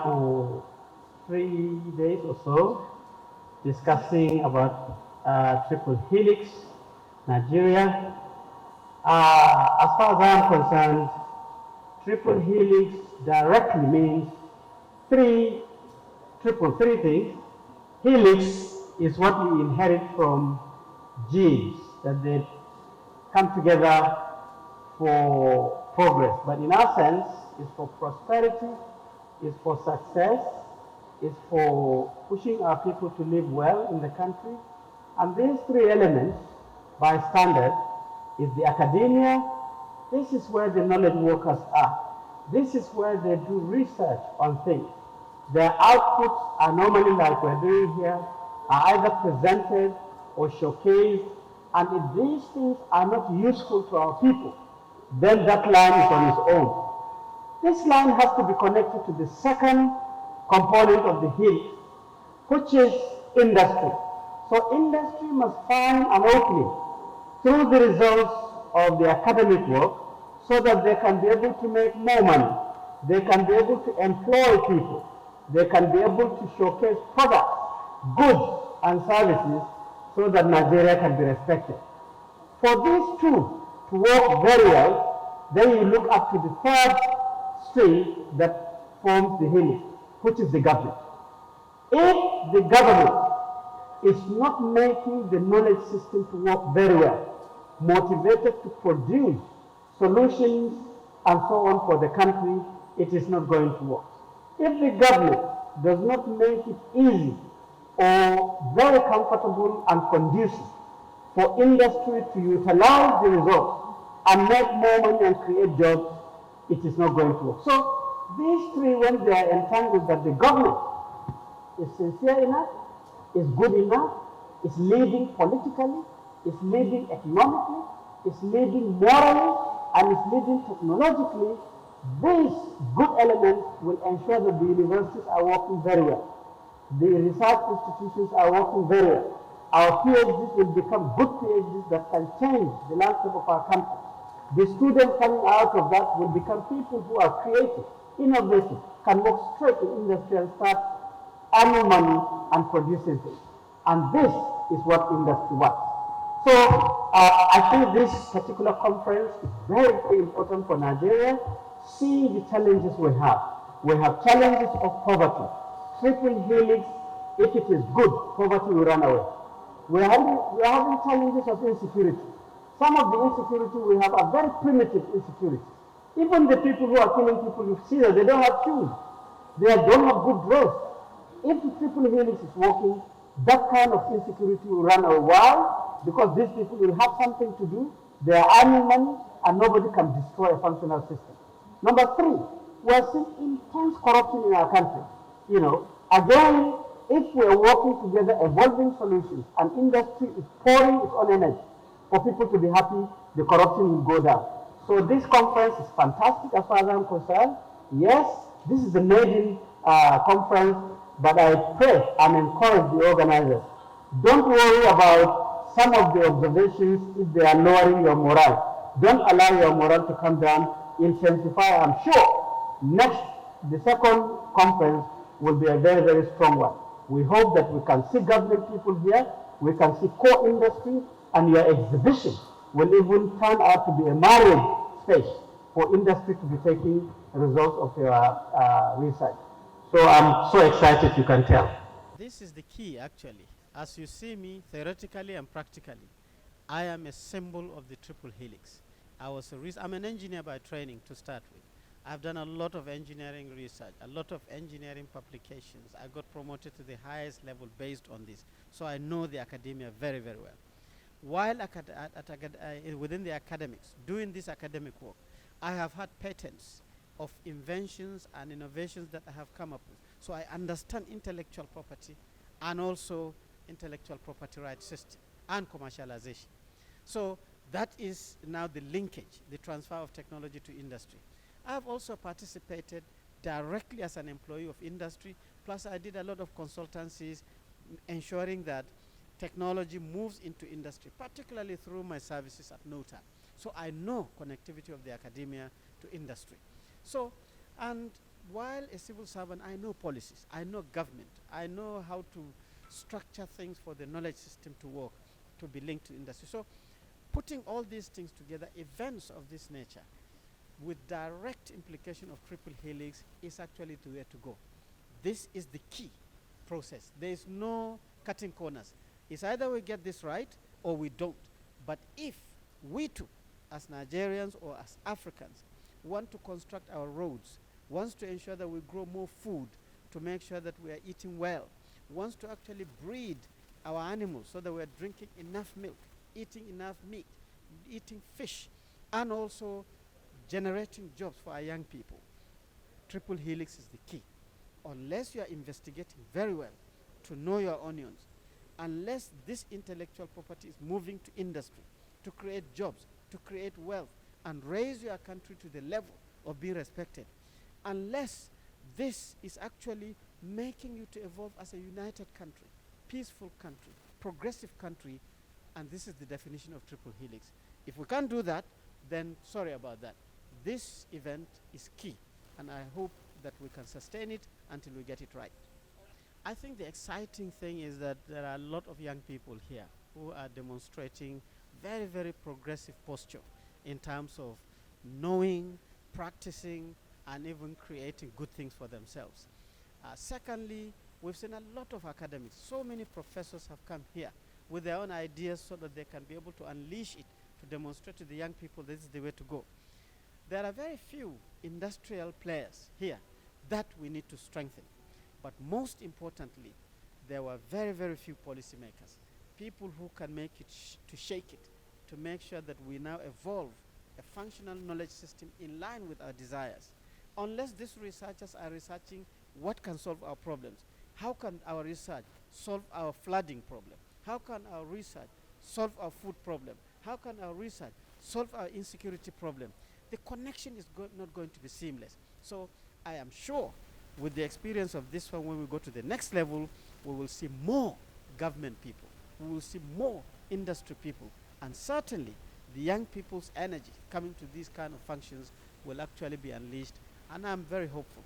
For 3 days or so discussing about triple helix, Nigeria. As far as I am concerned, triple helix directly means three, three things. Helix is what you inherit from genes, that they come together for progress. But in our sense, it's for prosperity, it's for success, it's for pushing our people to live well in the country. And these three elements, by standard, is the academia. This is where the knowledge workers are. This is where they do research on things. Their outputs are normally, like we're doing here, are either presented or showcased. And if these things are not useful to our people, then that line is on its own. This line has to be connected to the second component of the helix, which is industry. So industry must find an opening through the results of the academic work so that they can be able to make more money. They can be able to employ people. They can be able to showcase products, goods, and services so that Nigeria can be respected. For these two to work very well, then you look up to the third string that forms the helix, which is the government. If the government is not making the knowledge system to work very well, motivated to produce solutions and so on for the country, it is not going to work. If the government does not make it easy or very comfortable and conducive for industry to utilize the results and make more money and create jobs, it is not going to work. So these three, when they are entangled, that the government is sincere enough, is good enough, is leading politically, is leading economically, is leading morally, and is leading technologically, these good elements will ensure that the universities are working very well. The research institutions are working very well. Our PhDs will become good PhDs that can change the landscape of our country. The students coming out of that will become people who are creative, innovative, can walk straight to industry and start earning money and producing things. And this is what industry wants. So I think this particular conference is very, very important for Nigeria. See the challenges we have. We have challenges of poverty. Triple helix, if it is good, poverty will run away. We are having challenges of insecurity. Some of the insecurity we have are very primitive insecurity. Even the people who are killing people, you see that they don't have shoes. They don't have good dress. If the triple helix is working, that kind of insecurity will run away. Why? Because these people will have something to do, they are earning money, and nobody can destroy a functional system. Number three, we are seeing intense corruption in our country. Again, if we are working together, evolving solutions, and industry is pouring its own energy for people to be happy, the corruption will go down. So this conference is fantastic as far as I'm concerned. Yes, this is a maiden conference, but I pray and encourage the organizers. Don't worry about some of the observations if they are lowering your morale. Don't allow your morale to come down. Intensify. I'm sure the second conference will be a very, very strong one. We hope that we can see government people here, we can see core industry, and your exhibition will even turn out to be a marriage space for industry to be taking results of your research. So I'm so excited, you can tell. This is the key, actually. As you see me, theoretically and practically, I am a symbol of the triple helix. I'm an engineer by training to start with. I've done a lot of engineering research, a lot of engineering publications. I got promoted to the highest level based on this. So I know the academia very, very well. While within the academics, doing this academic work, I have had patents of inventions and innovations that I have come up with. So I understand intellectual property and also intellectual property rights system and commercialization. So that is now the linkage, the transfer of technology to industry. I have also participated directly as an employee of industry, plus I did a lot of consultancies ensuring that technology moves into industry, particularly through my services at NOTAP. So I know connectivity of the academia to industry. So, and while a civil servant, I know policies, I know government, I know how to structure things for the knowledge system to work, to be linked to industry. So putting all these things together, events of this nature, with direct implication of triple helix is actually the way to go. This is the key process. There is no cutting corners. It's either we get this right or we don't. But if we too, as Nigerians or as Africans, want to construct our roads, wants to ensure that we grow more food, to make sure that we are eating well, wants to actually breed our animals so that we are drinking enough milk, eating enough meat, eating fish, and also generating jobs for our young people, triple helix is the key. Unless you are investigating very well to know your onions, unless this intellectual property is moving to industry, to create jobs, to create wealth, and raise your country to the level of being respected, unless this is actually making you to evolve as a united country, peaceful country, progressive country, and this is the definition of triple helix. If we can't do that, then sorry about that. This event is key, and I hope that we can sustain it until we get it right. I think the exciting thing is that there are a lot of young people here who are demonstrating very, very progressive posture in terms of knowing, practicing, and even creating good things for themselves. Secondly, we've seen a lot of academics. So many professors have come here with their own ideas so that they can be able to unleash it, to demonstrate to the young people this is the way to go. There are very few industrial players here that we need to strengthen. But most importantly, there were very, very few policymakers, people who can make it to shake it, to make sure that we now evolve a functional knowledge system in line with our desires. Unless these researchers are researching what can solve our problems, how can our research solve our flooding problem? How can our research solve our food problem? How can our research solve our insecurity problem? The connection is not going to be seamless. So I am sure with the experience of this one, when we go to the next level, we will see more government people, we will see more industry people, and certainly the young people's energy coming to these kind of functions will actually be unleashed, and I'm very hopeful.